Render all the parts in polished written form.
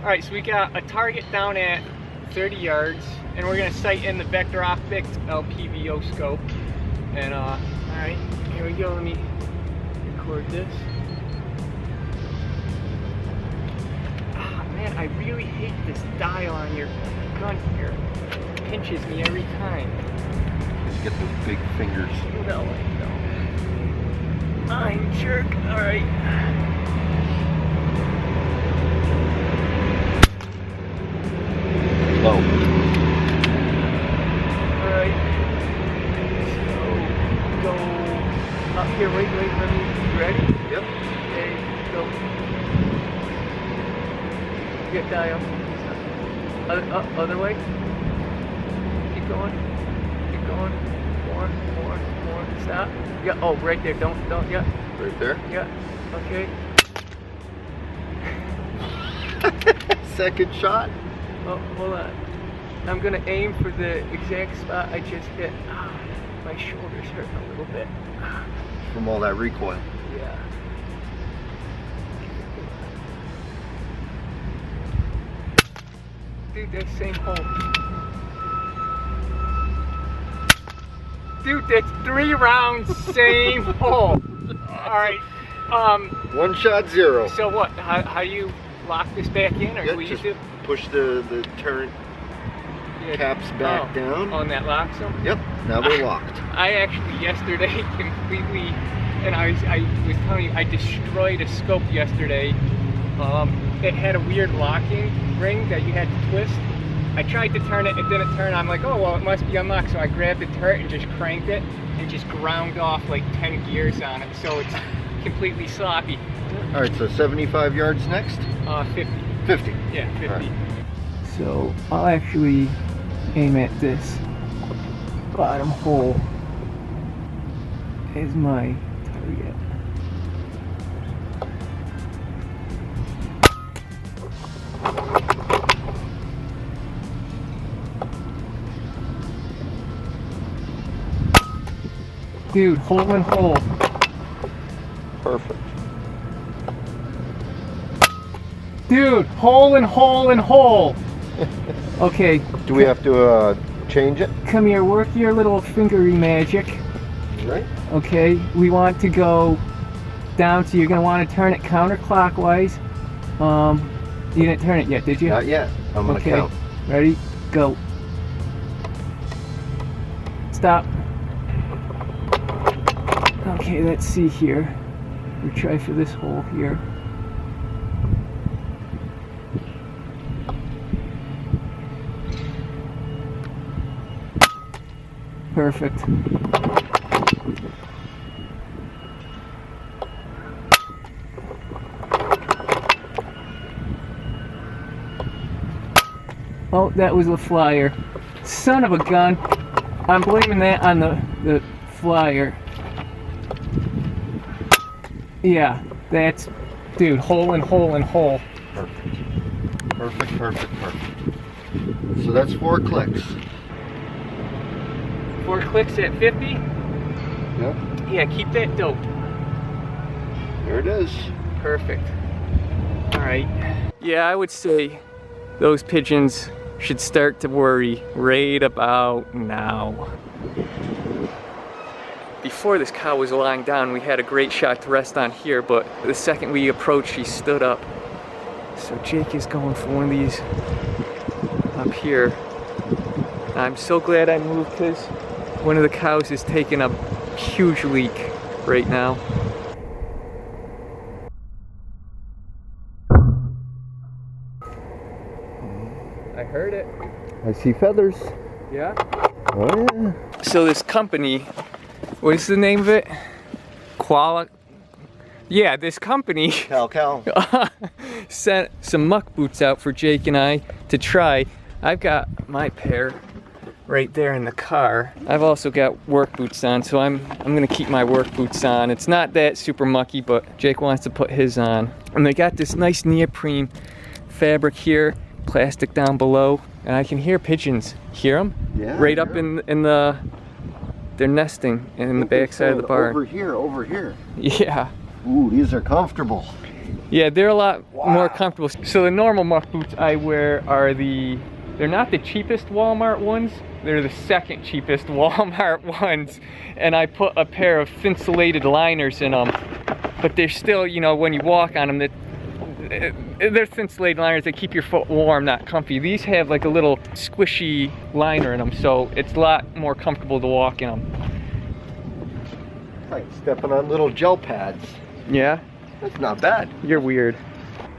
Alright, so we got a target down at 30 yards, and we're gonna sight in the Vector Optics LPVO scope. And alright, here we go. Let me record this. Ah, man, I really hate this dial on your gun here. It pinches me every time. Just get those big fingers. No, I'm jerk. Alright. Low. Alright. So, go up here. Wait, let me. You ready? Yep. Okay, go. Get dial. Other way. Keep going. Keep going. More. Stop. Yeah. Oh, right there. Don't. Yeah. Right there. Yeah. Okay. Second shot. Oh, hold on. I'm gonna aim for the exact spot I just hit. Ah, my shoulder's hurting a little bit. From all that recoil. Yeah. Dude, that same hole. Dude, that's 3 rounds, same hole. Alright. One shot, zero. So what? How do you lock this back in, or Yeah, what do you just do? push the turret caps back down. Oh, and that locks them? Yep. Now they're locked. I actually yesterday completely, and I was telling you, I destroyed a scope yesterday. It had a weird locking ring that you had to twist. I tried to turn it, it didn't turn. I'm like, oh well, it must be unlocked. So I grabbed the turret and just cranked it and just ground off like 10 gears on it. So it's completely sloppy. All right, so 75 yards next? 50. 50. Yeah, 50. Right. So I'll actually aim at this bottom hole as my target. Dude, hole in hole. Perfect. Dude, hole in hole in hole. Okay. Do we have to change it? Come here, work your little fingery magic. Right. Okay, we want to go down, so you're going to want to turn it counterclockwise. You didn't turn it yet, did you? Not yet. I'm going to count. Ready? Go. Stop. Okay, let's see here. We'll try for this hole here. Perfect. Oh, that was a flyer. Son of a gun. I'm blaming that on the flyer. Yeah, that's, dude, hole in hole in hole. Perfect. So that's 4 clicks. 4 clicks at 50? Yep. Yeah, keep that dope. There it is. Perfect. Alright. Yeah, I would say those pigeons should start to worry right about now. Before this cow was lying down, we had a great shot to rest on here, but the second we approached, she stood up. So Jake is going for one of these up here. I'm so glad I moved, because one of the cows is taking a huge leak right now. I heard it. I see feathers. Yeah? Oh yeah. So this company, what is the name of it? Yeah, this company Cal. sent some muck boots out for Jake and I to try. I've got my pair right there in the car. I've also got work boots on, so I'm gonna keep my work boots on. It's not that super mucky, but Jake wants to put his on. And they got this nice neoprene fabric here, plastic down below, and I can hear pigeons. Hear them? Yeah. Right up in the, they're nesting in the back side of the barn. Over here. Yeah. Ooh, these are comfortable. Yeah, they're a lot more comfortable. So the normal muck boots I wear are they're not the cheapest Walmart ones. They're the second cheapest Walmart ones. And I put a pair of insulated liners in them. But they're still, you know, when you walk on them, they're insulated liners that keep your foot warm, not comfy. These have like a little squishy liner in them, so it's a lot more comfortable to walk in them. It's like stepping on little gel pads. Yeah? That's not bad. You're weird.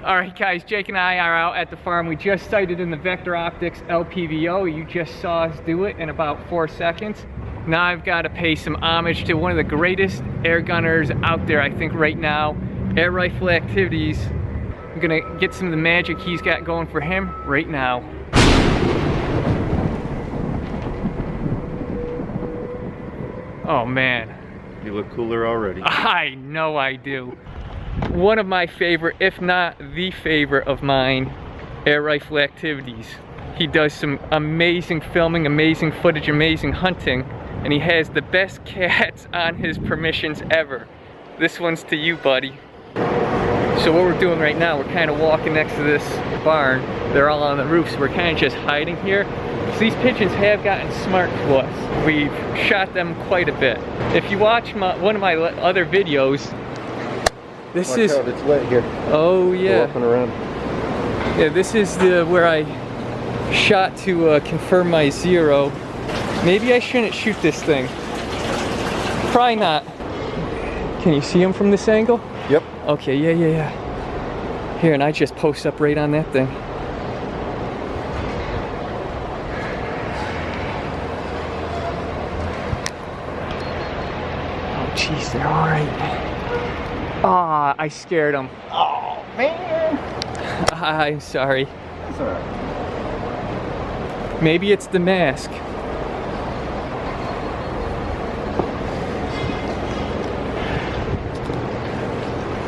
All right, guys, Jake and I are out at the farm. We just sighted in the Vector Optics LPVO. You just saw us do it in about 4 seconds. Now I've got to pay some homage to one of the greatest air gunners out there, I think, right now. Air Rifle Activities. I'm gonna get some of the magic he's got going for him right now. Oh man. You look cooler already. I know I do. One of my favorite, if not the favorite of mine, Air Rifle Activities. He does some amazing filming, amazing footage, amazing hunting, and he has the best cats on his permissions ever. This one's to you, buddy. So what we're doing right now, we're kind of walking next to this barn. They're all on the roof, so we're kind of just hiding here. So these pigeons have gotten smart to us. We've shot them quite a bit. If you watch one of my other videos, this Watch is... out, it's wet here. Oh yeah. Walking around. Yeah, this is where I shot to confirm my zero. Maybe I shouldn't shoot this thing. Probably not. Can you see him from this angle? Yep. Okay, yeah. Here, and I just post up right on that thing. Oh, jeez, they're all right. Ah, I scared him. Oh, man. I'm sorry. It's all right. Maybe it's the mask.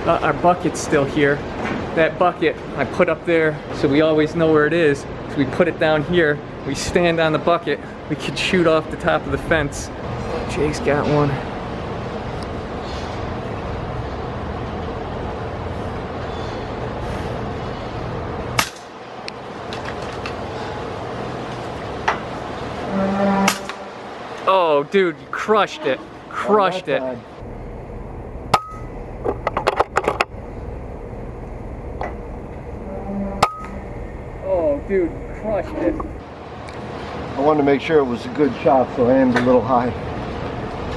Our bucket's still here. That bucket I put up there so we always know where it is. So we put it down here. We stand on the bucket. We could shoot off the top of the fence. Jake's got one. Oh, dude, you crushed it. Crushed it. Oh, dude, crushed it. I wanted to make sure it was a good shot, so I aimed a little high.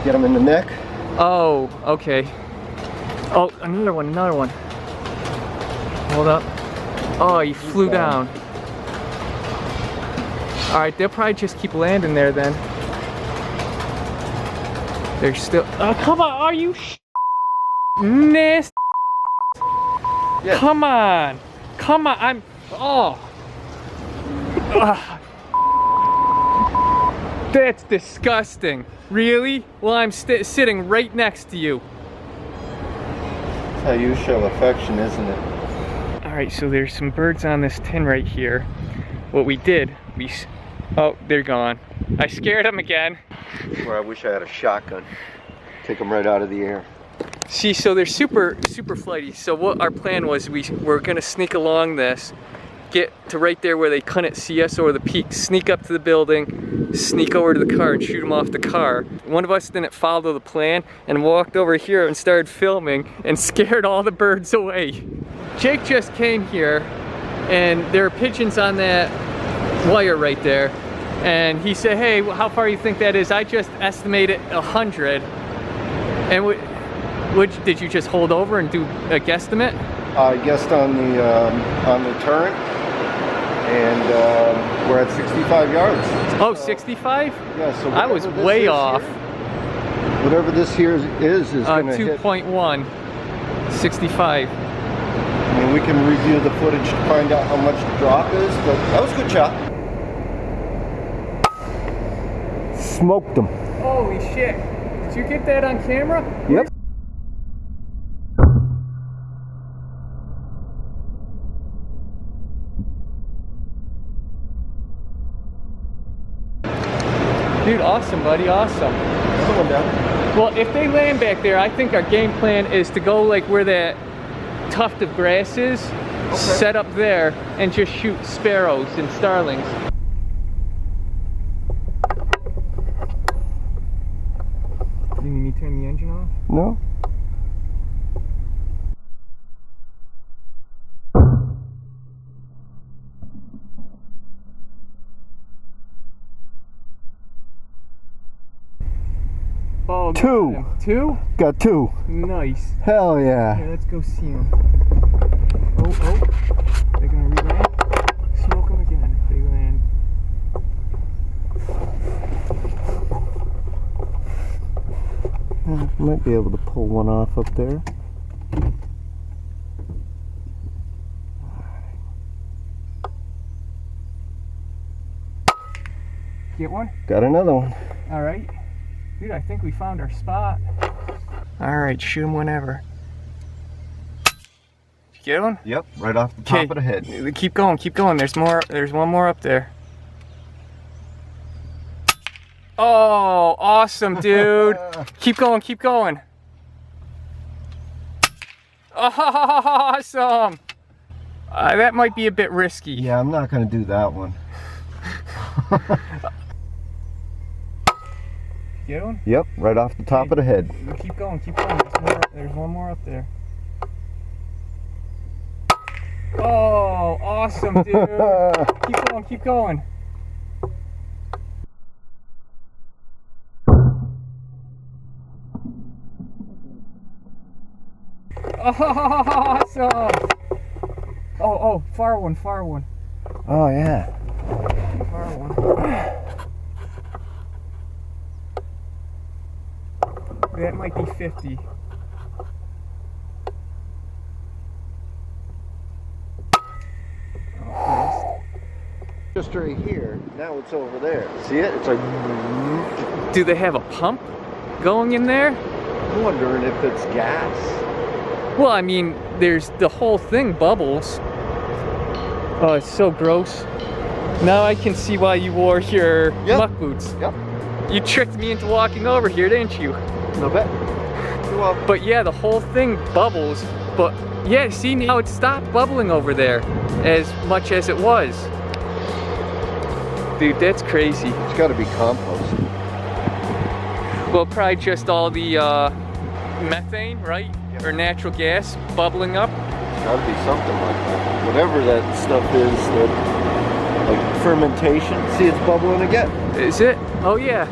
Get him in the neck. Oh, okay. Oh, another one. Hold up. Oh, he flew down. All right, they'll probably just keep landing there then. They're still. Oh, come on! Are you nasty? Yeah. Come on! I'm. Oh. That's disgusting. Really? Well, I'm sitting right next to you. That's how you show affection, isn't it? All right, so there's some birds on this tin right here. What we did, oh, they're gone. I scared them again. Where I wish I had a shotgun. Take them right out of the air. See, so they're super flighty. So what our plan was, we're gonna sneak along this, get to right there where they couldn't see us over the peak, sneak up to the building, sneak over to the car and shoot them off the car. One of us didn't follow the plan and walked over here and started filming and scared all the birds away. Jake just came here and there are pigeons on that wire right there. And he said, hey, how far do you think that is? I just estimated 100. And did you just hold over and do a guesstimate? I guessed on the turret, and we're at 65 yards. Oh, 65? Yeah, so I was way off. Whatever this here is going to hit. 2.1, 65. I mean, we can review the footage to find out how much the drop is, but that was a good shot. Smoked them. Holy shit. Did you get that on camera? Yep. Dude, awesome, buddy, awesome. Another one down. Well, if they land back there, I think our game plan is to go like where that tuft of grasses, set up there, and just shoot sparrows and starlings. You need me to turn the engine off? No. Oh, Two. Two? Got two. Nice. Hell yeah. Here, let's go see them. Oh, they're gonna re-land. Smoke them again. They land. Might be able to pull one off up there. Get one? Got another one. All right. Dude, I think we found our spot. All right, shoot them whenever. Did you get one? Yep, right off the top of the head. Keep going, keep going. There's more. There's one more up there. Oh, awesome, dude. Keep going, keep going. Awesome. That might be a bit risky. Yeah, I'm not going to do that one. Get one? Yep, right off the top of the head. Keep going, keep going. There's one more up there. Oh, awesome, dude. Keep going, keep going. Awesome. Oh, far one, far one. Oh, yeah. Far one. That might be 50. Just right here. Now it's over there. See it? It's like... Do they have a pump going in there? I'm wondering if it's gas. Well, I mean, there's the whole thing bubbles. Oh, it's so gross. Now I can see why you wore your muck boots. Yep. You tricked me into walking over here, didn't you? No bet. Well, but yeah, the whole thing bubbles. But yeah, see, now it stopped bubbling over there as much as it was. Dude, that's crazy. It's got to be compost. Well, probably just all the methane, right? Yep. Or natural gas bubbling up. It's got to be something like that. Whatever that stuff is, that like fermentation. See, it's bubbling again. Is it? Oh yeah.